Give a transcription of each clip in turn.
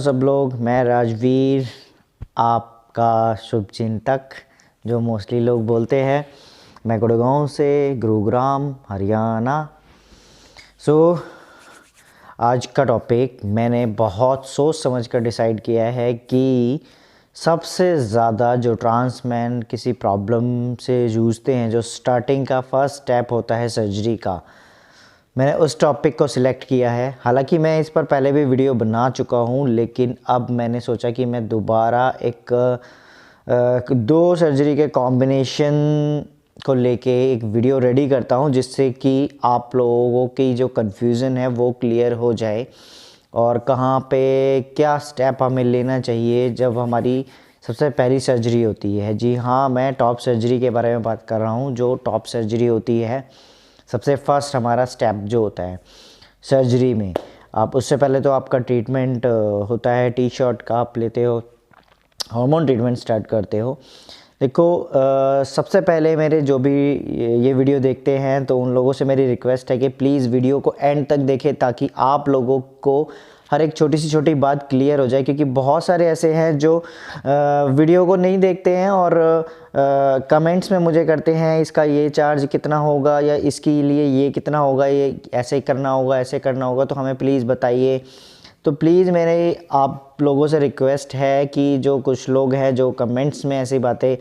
सब लोग, मैं राजवीर, आपका शुभचिंतक जो मोस्टली लोग बोलते हैं। मैं गुड़गांव से, गुरुग्राम, हरियाणा। आज का टॉपिक मैंने बहुत सोच समझ कर डिसाइड किया है कि सबसे ज़्यादा जो ट्रांसमैन किसी प्रॉब्लम से जूझते हैं, जो स्टार्टिंग का फर्स्ट स्टेप होता है सर्जरी का, मैंने उस टॉपिक को सिलेक्ट किया है। हालांकि मैं इस पर पहले भी वीडियो बना चुका हूँ, लेकिन अब मैंने सोचा कि मैं दोबारा दो सर्जरी के कॉम्बिनेशन को लेके एक वीडियो रेडी करता हूँ, जिससे कि आप लोगों की जो कन्फ्यूज़न है वो क्लियर हो जाए और कहाँ पे क्या स्टेप हमें लेना चाहिए जब हमारी सबसे पहली सर्जरी होती है। जी हाँ, मैं टॉप सर्जरी के बारे में बात कर रहा हूँ। जो टॉप सर्जरी होती है, सबसे फर्स्ट हमारा स्टेप जो होता है सर्जरी में, आप उससे पहले तो आपका ट्रीटमेंट होता है टी शॉट का, आप लेते हो, हार्मोन ट्रीटमेंट स्टार्ट करते हो। देखो, सबसे पहले मेरे जो भी ये वीडियो देखते हैं तो उन लोगों से मेरी रिक्वेस्ट है कि प्लीज़ वीडियो को एंड तक देखें, ताकि आप लोगों को हर एक छोटी सी छोटी बात क्लियर हो जाए। क्योंकि बहुत सारे ऐसे हैं जो वीडियो को नहीं देखते हैं और कमेंट्स में मुझे करते हैं इसका ये चार्ज कितना होगा, या इसके लिए ये कितना होगा, ये ऐसे करना होगा, ऐसे करना होगा, तो हमें प्लीज़ बताइए। तो प्लीज़ मेरे आप लोगों से रिक्वेस्ट है कि जो कुछ लोग हैं जो कमेंट्स में ऐसी बातें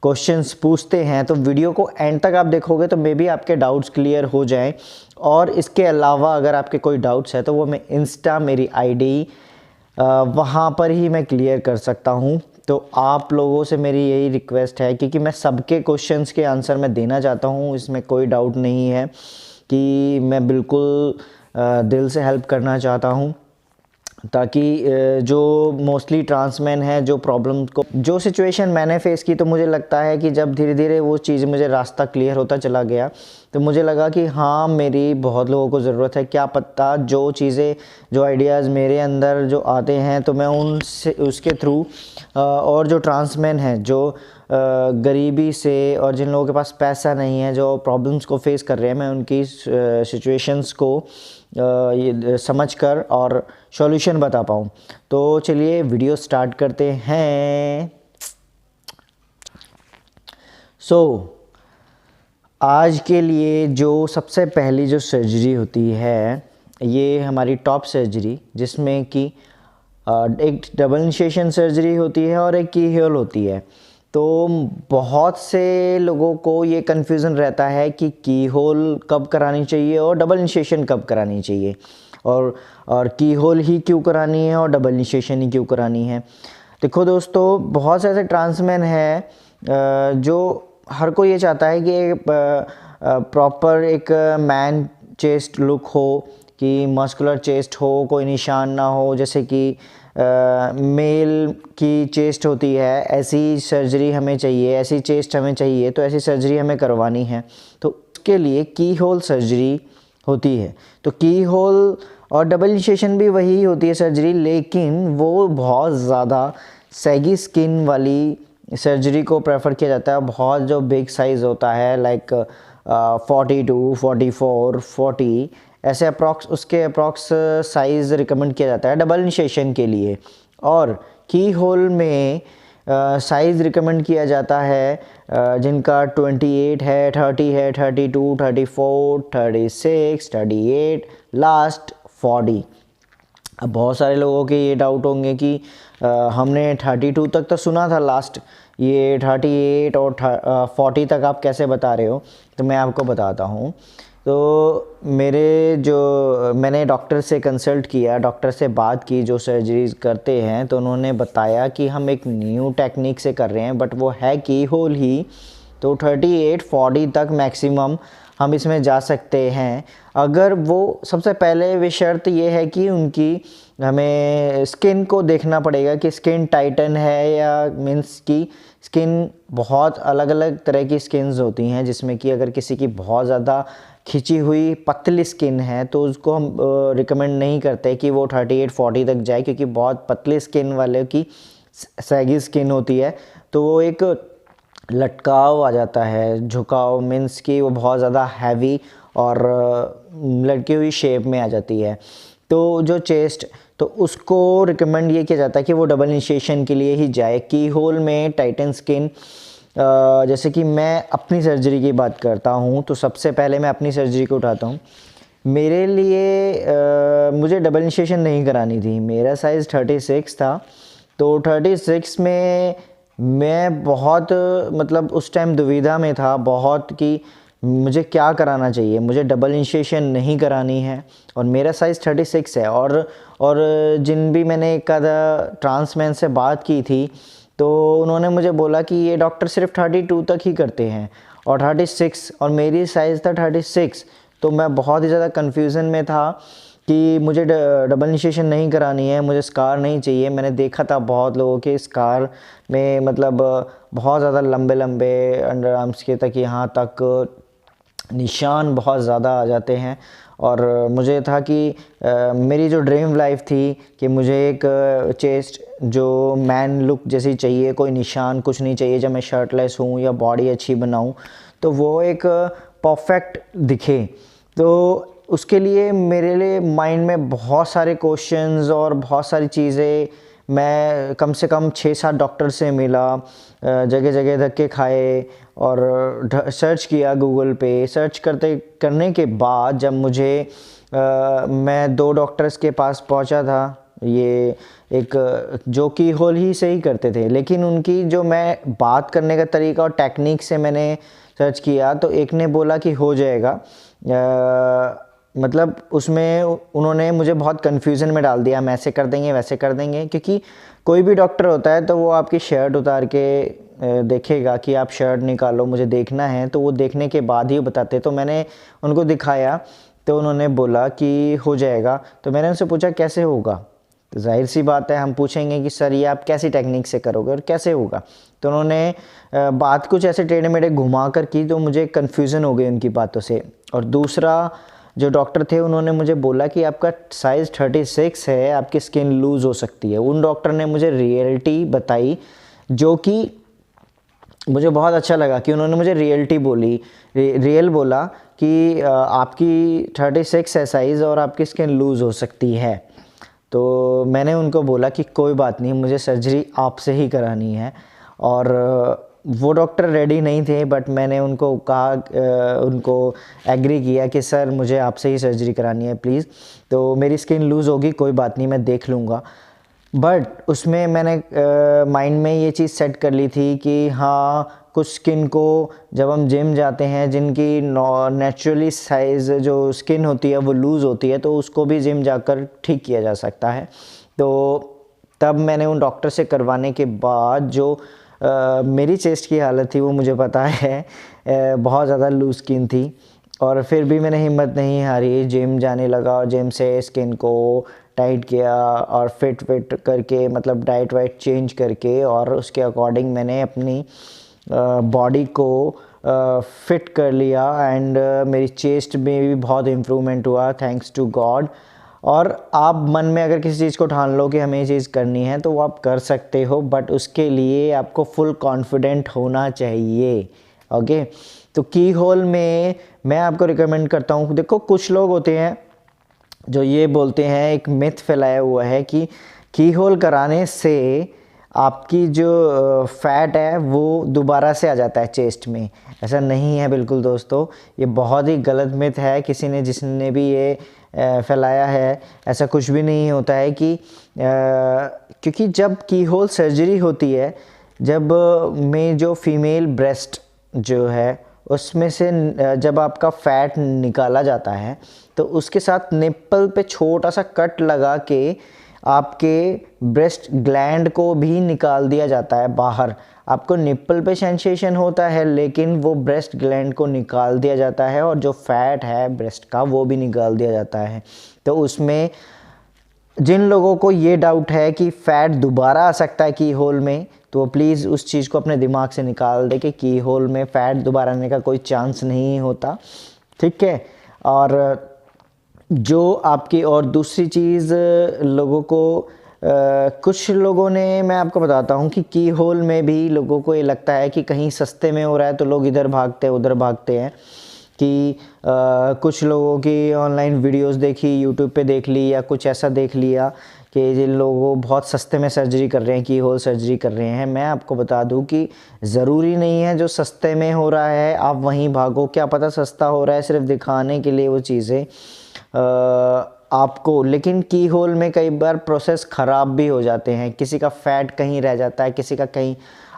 क्वेश्चंस पूछते हैं, तो वीडियो को एंड तक आप देखोगे तो मे बी आपके डाउट्स क्लियर हो जाएं। और इसके अलावा अगर आपके कोई डाउट्स है तो वो मैं इंस्टा, मेरी आईडी, वहाँ पर ही मैं क्लियर कर सकता हूँ। तो आप लोगों से मेरी यही रिक्वेस्ट है, क्योंकि मैं सबके क्वेश्चंस के आंसर मैं देना चाहता हूँ, इसमें कोई डाउट नहीं है कि मैं बिल्कुल दिल से हेल्प करना चाहता हूँ, ताकि जो मोस्टली ट्रांसमैन है, जो प्रॉब्लम को, जो सिचुएशन मैंने फेस की, तो मुझे लगता है कि जब धीरे धीरे वो चीज़ मुझे रास्ता क्लियर होता चला गया, तो मुझे लगा कि हाँ, मेरी बहुत लोगों को ज़रूरत है। क्या पता जो चीज़ें, जो आइडियाज़ मेरे अंदर जो आते हैं, तो मैं उनसे, उसके थ्रू और जो ट्रांसमैन हैं, जो गरीबी से और जिन लोगों के पास पैसा नहीं है, जो प्रॉब्लम्स को फेस कर रहे हैं, मैं उनकी सिचुएशंस को ये समझ कर और सॉल्यूशन बता पाऊँ। तो चलिए वीडियो स्टार्ट करते हैं। आज के लिए जो सबसे पहली जो सर्जरी होती है, ये हमारी टॉप सर्जरी, जिसमें कि एक डबल इनिशिएशन सर्जरी होती है और एक की होल होती है। तो बहुत से लोगों को ये कन्फ्यूज़न रहता है कि की होल कब करानी चाहिए और डबल इनिशिएशन कब करानी चाहिए, और की होल ही क्यों करानी है और डबल इनिशिएशन ही क्यों करानी है। देखो दोस्तों, बहुत से ऐसे ट्रांसमैन हैं जो हर कोई ये चाहता है कि प्रॉपर एक मैन चेस्ट लुक हो, कि मस्कुलर चेस्ट हो, कोई निशान ना हो, जैसे कि मेल की चेस्ट होती है, ऐसी सर्जरी हमें चाहिए, ऐसी चेस्ट हमें चाहिए, तो ऐसी सर्जरी हमें करवानी है। तो उसके लिए की होल सर्जरी होती है। तो की होल और डबल इनिशिएशन भी वही होती है सर्जरी, लेकिन वो बहुत ज़्यादा सैगी स्किन वाली सर्जरी को प्रेफर किया जाता है। बहुत जो बिग साइज़ होता है, लाइक 42, 44, 40, ऐसे अप्रॉक्स, उसके अप्रॉक्स साइज़ रिकमेंड किया जाता है डबल इनिशिएशन के लिए। और की होल में साइज़ रिकमेंड किया जाता है जिनका 28 है, 30 है, 32, 34, 36, 38, लास्ट 40। अब बहुत सारे लोगों के ये डाउट होंगे कि हमने 32 तक तो सुना था लास्ट, ये 38 और 40 तक आप कैसे बता रहे हो। तो मैं आपको बताता हूँ। तो मैंने डॉक्टर से कंसल्ट किया, डॉक्टर से बात की जो सर्जरीज करते हैं, तो उन्होंने बताया कि हम एक न्यू टेक्निक से कर रहे हैं, बट वो है की होल ही। तो 38, 40 तक मैक्सिमम हम इसमें जा सकते हैं। अगर वो, सबसे पहले वे शर्त ये है कि उनकी, हमें स्किन को देखना पड़ेगा कि स्किन टाइटन है, या मीन्स की स्किन, बहुत अलग अलग तरह की स्किन्स होती हैं, जिसमें कि अगर किसी की बहुत ज़्यादा खिंची हुई पतली स्किन है तो उसको हम रिकमेंड नहीं करते कि वो 38, 40 तक जाए, क्योंकि बहुत पतली स्किन वाले की सैगी स्किन होती है, तो वो एक लटकाव आ जाता है, झुकाव, मीन्स कि वो बहुत ज़्यादा हैवी और लटकी हुई शेप में आ जाती है। तो जो चेस्ट तो उसको रिकमेंड ये किया जाता है कि वो डबल इनिशिएशन के लिए ही जाए। की होल में टाइटन स्किन, जैसे कि मैं अपनी सर्जरी की बात करता हूँ तो सबसे पहले मैं अपनी सर्जरी को उठाता हूँ। मेरे लिए मुझे डबल इनिशिएशन नहीं करानी थी। मेरा साइज़ 36 था, तो 36 में मैं बहुत मतलब उस टाइम दुविधा में था बहुत कि मुझे क्या कराना चाहिए। मुझे डबल इनिशिएशन नहीं करानी है और मेरा साइज़ 36 है। और जिन भी मैंने एक आधा ट्रांसमैन से बात की थी तो उन्होंने मुझे बोला कि ये डॉक्टर सिर्फ 32 तक ही करते हैं और 36, और मेरी साइज़ था 36। तो मैं बहुत ही ज़्यादा कन्फ्यूज़न में था कि मुझे डबल इनिशिएशन नहीं करानी है, मुझे स्कार नहीं चाहिए। मैंने देखा था बहुत लोगों के स्कार में मतलब बहुत ज़्यादा लंबे लंबे अंडर आर्म्स के तक, यहाँ तक निशान बहुत ज़्यादा आ जाते हैं। और मुझे था कि मेरी जो ड्रीम लाइफ थी कि मुझे एक चेस्ट जो मैन लुक जैसी चाहिए, कोई निशान कुछ नहीं चाहिए, जब मैं शर्टलेस हूँ या बॉडी अच्छी बनाऊँ तो वो एक परफेक्ट दिखे। तो उसके लिए मेरे लिए माइंड में बहुत सारे क्वेश्चंस और बहुत सारी चीज़ें, मैं कम से कम 6-7 डॉक्टर से मिला, जगह जगह धक्के खाए और सर्च किया गूगल पे। सर्च करने के बाद जब मुझे मैं 2 डॉक्टर्स के पास पहुंचा था, ये एक जो की होल ही से ही करते थे, लेकिन उनकी जो मैं बात करने का तरीका और टेक्निक से मैंने सर्च किया तो एक ने बोला कि हो जाएगा। मतलब उसमें उन्होंने मुझे बहुत कन्फ्यूज़न में डाल दिया, हम ऐसे कर देंगे वैसे कर देंगे, क्योंकि कोई भी डॉक्टर होता है तो वो आपकी शर्ट उतार के देखेगा कि आप शर्ट निकालो, मुझे देखना है, तो वो देखने के बाद ही बताते। तो मैंने उनको दिखाया तो उन्होंने बोला कि हो जाएगा। तो मैंने उनसे पूछा कैसे होगा, तो जाहिर सी बात है हम पूछेंगे कि सर ये आप कैसी टेक्निक से करोगे और कैसे होगा। तो उन्होंने बात कुछ ऐसे टेढ़े मेढ़े घुमा कर की तो मुझे कन्फ्यूज़न हो गई उनकी बातों से। और दूसरा जो डॉक्टर थे उन्होंने मुझे बोला कि आपका साइज़ 36 है, आपकी स्किन लूज़ हो सकती है। उन डॉक्टर ने मुझे रियलिटी बताई, जो कि मुझे बहुत अच्छा लगा कि उन्होंने मुझे रियलिटी बोली, रियल बोला कि आपकी 36 है साइज़ और आपकी स्किन लूज़ हो सकती है। तो मैंने उनको बोला कि कोई बात नहीं, मुझे सर्जरी आपसे ही करानी है। और वो डॉक्टर रेडी नहीं थे, बट मैंने उनको कहा, उनको एग्री किया कि सर मुझे आपसे ही सर्जरी करानी है प्लीज़। तो मेरी स्किन लूज़ होगी, कोई बात नहीं, मैं देख लूँगा। बट उसमें मैंने माइंड में ये चीज़ सेट कर ली थी कि हाँ, कुछ स्किन को जब हम जिम जाते हैं जिनकी नेचुरली साइज़ जो स्किन होती है वो लूज़ होती है, तो उसको भी जिम जाकर ठीक किया जा सकता है। तो तब मैंने उन डॉक्टर से करवाने के बाद जो मेरी चेस्ट की हालत थी वो मुझे पता है, बहुत ज़्यादा लूज़ स्किन थी। और फिर भी मैंने हिम्मत नहीं हारी, जिम जाने लगा और जिम से स्किन को टाइट किया और फिट करके, मतलब डाइट वाइट चेंज करके, और उसके अकॉर्डिंग मैंने अपनी बॉडी को फिट कर लिया। एंड मेरी चेस्ट में भी बहुत इम्प्रूवमेंट हुआ, थैंक्स टू गॉड। और आप मन में अगर किसी चीज़ को ठान लो कि हमें ये चीज़ करनी है तो वो आप कर सकते हो, बट उसके लिए आपको फुल कॉन्फिडेंट होना चाहिए। ओके, तो की होल में मैं आपको रिकमेंड करता हूँ, देखो कुछ लोग होते हैं जो ये बोलते हैं, एक मिथ फैलाया हुआ है कि की होल कराने से आपकी जो फैट है वो दोबारा से आ जाता है चेस्ट में। ऐसा नहीं है बिल्कुल दोस्तों, ये बहुत ही गलत मिथ है। जिसने भी ये फैलाया है, ऐसा कुछ भी नहीं होता है कि क्योंकि जब की होल सर्जरी होती है, जब में जो फीमेल ब्रेस्ट जो है उसमें से जब आपका फैट निकाला जाता है तो उसके साथ निप्पल पे छोटा सा कट लगा के आपके ब्रेस्ट ग्लैंड को भी निकाल दिया जाता है बाहर। आपको निप्पल पे सेंसेशन होता है, लेकिन वो ब्रेस्ट ग्लैंड को निकाल दिया जाता है और जो फैट है ब्रेस्ट का वो भी निकाल दिया जाता है। तो उसमें जिन लोगों को ये डाउट है कि फ़ैट दोबारा आ सकता है की होल में, तो प्लीज़ उस चीज़ को अपने दिमाग से निकाल दे कि की होल में फ़ैट दोबारा आने का कोई चांस नहीं होता, ठीक है। और जो आपकी और दूसरी चीज़ लोगों को कुछ लोगों ने, मैं आपको बताता हूँ कि की होल में भी लोगों को ये लगता है कि कहीं सस्ते में हो रहा है तो लोग इधर भागते हैं उधर भागते हैं। कि कुछ लोगों की ऑनलाइन वीडियोस देखी, यूट्यूब पे देख ली या कुछ ऐसा देख लिया कि जिन लोगों बहुत सस्ते में सर्जरी कर रहे हैं, की होल सर्जरी कर रहे हैं, मैं आपको बता दूं कि ज़रूरी नहीं है जो सस्ते में हो रहा है आप वहीं भागो। क्या पता सस्ता हो रहा है सिर्फ दिखाने के लिए वो चीज़ें आपको, लेकिन की होल में कई बार प्रोसेस ख़राब भी हो जाते हैं, किसी का फैट कहीं रह जाता है, किसी का कहीं।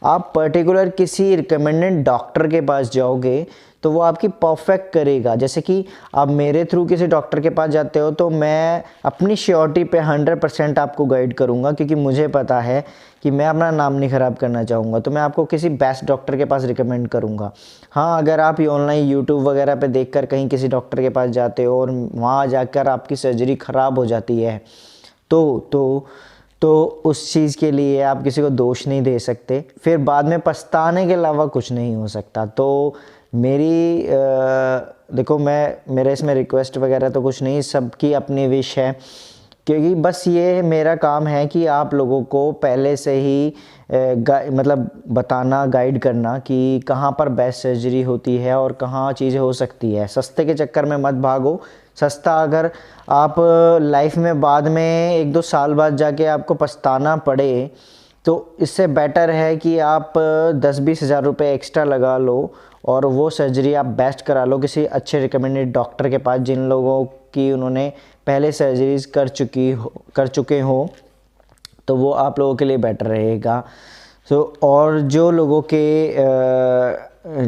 आप पर्टिकुलर किसी रिकमेंडेड डॉक्टर के पास जाओगे तो वो आपकी परफेक्ट करेगा। जैसे कि आप मेरे थ्रू किसी डॉक्टर के पास जाते हो तो मैं अपनी श्योरिटी पे 100% आपको गाइड करूँगा, क्योंकि मुझे पता है कि मैं अपना नाम नहीं ख़राब करना चाहूँगा, तो मैं आपको किसी बेस्ट डॉक्टर के पास रिकमेंड करूँगा। हाँ, अगर आप ऑनलाइन यूट्यूब वगैरह पे देखकर कहीं किसी डॉक्टर के पास जाते हो और वहाँ जाकर आपकी सर्जरी ख़राब हो जाती है तो उस चीज़ के लिए आप किसी को दोष नहीं दे सकते, फिर बाद में पछताने के अलावा कुछ नहीं हो सकता। तो मेरी देखो, मेरा इसमें रिक्वेस्ट वगैरह तो कुछ नहीं, सबकी अपनी विश है, क्योंकि बस ये मेरा काम है कि आप लोगों को पहले से ही मतलब बताना, गाइड करना कि कहाँ पर बेस्ट सर्जरी होती है और कहाँ चीज़ें हो सकती है। सस्ते के चक्कर में मत भागो। सस्ता अगर आप लाइफ में बाद में 1-2 साल बाद जाके आपको पछताना पड़े, तो इससे बेटर है कि आप 10-20 हज़ार रुपये एक्स्ट्रा लगा लो और वो सर्जरी आप बेस्ट करा लो किसी अच्छे रिकमेंडेड डॉक्टर के पास, जिन लोगों की उन्होंने पहले सर्जरीज कर चुके हो, तो वो आप लोगों के लिए बेटर रहेगा। और जो लोगों के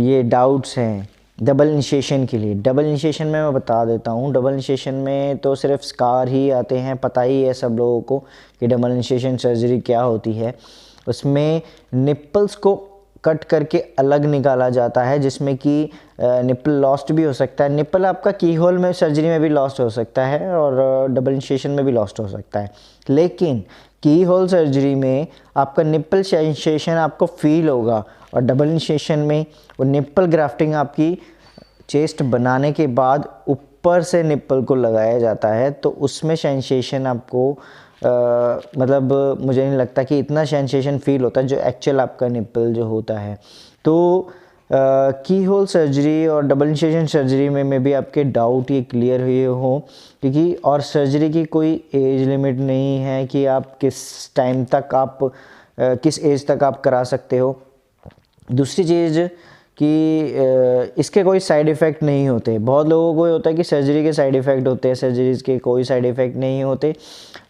ये डाउट्स हैं डबल इनिशिएशन के लिए, डबल इनिशिएशन में मैं बता देता हूँ। डबल इनिशिएशन में तो सिर्फ स्कार ही आते हैं, पता ही है सब लोगों को कि डबल इनिशिएशन सर्जरी क्या होती है। उसमें निप्पल्स को कट करके अलग निकाला जाता है, जिसमें कि निप्पल लॉस्ट भी हो सकता है। निप्पल आपका की होल में सर्जरी में भी लॉस्ट हो सकता है और डबल इनिशिएशन में भी लॉस्ट हो सकता है, लेकिन की होल सर्जरी में आपका निप्पल सेंसेशन आपको फील होगा और डबल इनिशिएशन में वो निप्पल ग्राफ्टिंग आपकी चेस्ट बनाने के बाद ऊपर से निप्पल को लगाया जाता है, तो उसमें सेंसेशन आपको मतलब मुझे नहीं लगता कि इतना सेंसेशन फील होता है जो एक्चुअल आपका निप्पल जो होता है। तो की होल सर्जरी और डबल इनिशिएशन सर्जरी में भी आपके डाउट ये क्लियर हुए हो, क्योंकि और सर्जरी की कोई एज लिमिट नहीं है कि आप किस टाइम तक आप किस एज तक आप करा सकते हो। दूसरी चीज़ कि इसके कोई साइड इफ़ेक्ट नहीं होते। बहुत लोगों को होता है कि सर्जरी के साइड इफ़ेक्ट होते हैं, सर्जरीज़ के कोई साइड इफ़ेक्ट नहीं होते।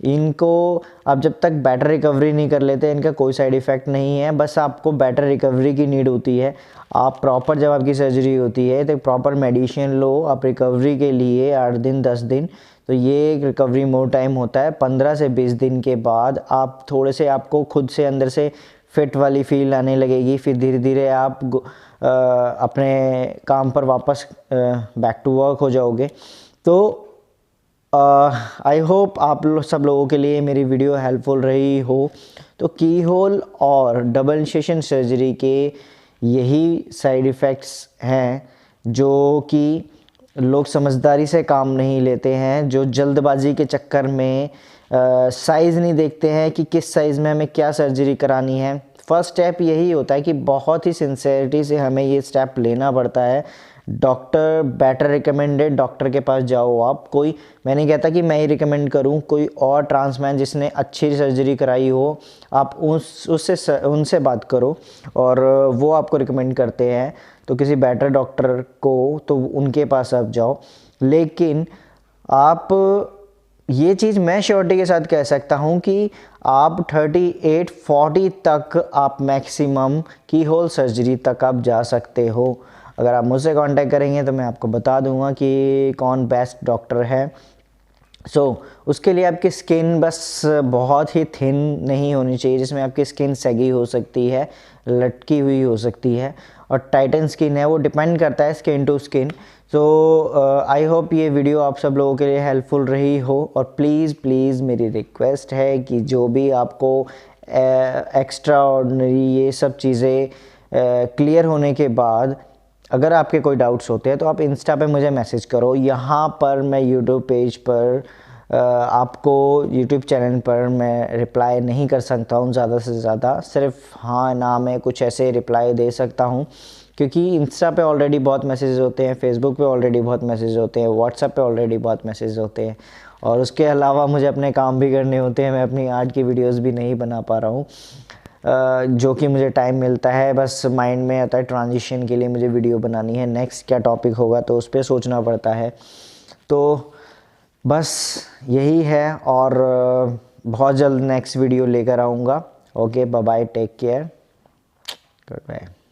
इनको आप जब तक बेटर रिकवरी नहीं कर लेते, इनका कोई साइड इफ़ेक्ट नहीं है। बस आपको बेटर रिकवरी की नीड होती है। आप प्रॉपर जब आपकी सर्जरी होती है तो प्रॉपर मेडिसिन लो आप रिकवरी के लिए 8 दिन 10 दिन, तो ये एक रिकवरी मोर टाइम होता है। 15 से 20 दिन के बाद आप थोड़े से आपको खुद से अंदर से फिट वाली फील आने लगेगी, फिर धीरे धीरे आप अपने काम पर वापस बैक टू वर्क हो जाओगे। तो आई होप आप सब लोगों के लिए मेरी वीडियो हेल्पफुल रही हो। तो की होल और डबल इनिशिएशन सर्जरी के यही साइड इफ़ेक्ट्स हैं जो कि लोग समझदारी से काम नहीं लेते हैं, जो जल्दबाजी के चक्कर में साइज़ नहीं देखते हैं कि किस साइज़ में हमें क्या सर्जरी करानी है। फर्स्ट स्टेप यही होता है कि बहुत ही सिंसेरिटी से हमें ये स्टेप लेना पड़ता है। डॉक्टर बेटर रिकमेंडेड डॉक्टर के पास जाओ आप। कोई, मैं नहीं कहता कि मैं ही रिकमेंड करूं, कोई और ट्रांसमैन जिसने अच्छी सर्जरी कराई हो आप उनसे बात करो और वो आपको रिकमेंड करते हैं, तो किसी बेटर डॉक्टर को तो उनके पास आप जाओ। लेकिन आप ये चीज़ मैं श्योरिटी के साथ कह सकता हूँ कि आप 38-40 तक आप मैक्सिमम की होल सर्जरी तक आप जा सकते हो। अगर आप मुझसे कांटेक्ट करेंगे तो मैं आपको बता दूंगा कि कौन बेस्ट डॉक्टर है। उसके लिए आपकी स्किन बस बहुत ही थिन नहीं होनी चाहिए, जिसमें आपकी स्किन सगी हो सकती है, लटकी हुई हो सकती है, और टाइटन स्किन है, वो डिपेंड करता है skin to skin. I hope ये वीडियो आप सब लोगों के लिए हेल्पफुल रही हो। और प्लीज़ मेरी रिक्वेस्ट है कि जो भी आपको एक्स्ट्रा ऑर्डिनरी ये सब चीज़ें क्लियर होने के बाद अगर आपके कोई डाउट्स होते हैं तो आप इंस्टा पे मुझे मैसेज करो। यहाँ पर मैं यूट्यूब पेज पर आपको यूट्यूब चैनल पर मैं रिप्लाई नहीं कर सकता हूँ ज़्यादा से ज़्यादा, सिर्फ हाँ ना में कुछ ऐसे रिप्लाई दे सकता हूँ, क्योंकि इंस्टा पे ऑलरेडी बहुत मैसेज होते हैं, फेसबुक पे ऑलरेडी बहुत मैसेज होते हैं, व्हाट्सएप पे ऑलरेडी बहुत मैसेज होते हैं, और उसके अलावा मुझे अपने काम भी करने होते हैं, मैं अपनी आर्ट की वीडियोस भी नहीं बना पा रहा हूँ, जो कि मुझे टाइम मिलता है बस माइंड में आता है ट्रांजिशन के लिए मुझे वीडियो बनानी है, नेक्स्ट क्या टॉपिक होगा तो उस पर सोचना पड़ता है। तो बस यही है, और बहुत जल्द नेक्स्ट वीडियो लेकर आऊँगा। Okay, bye bye, take care, good bye.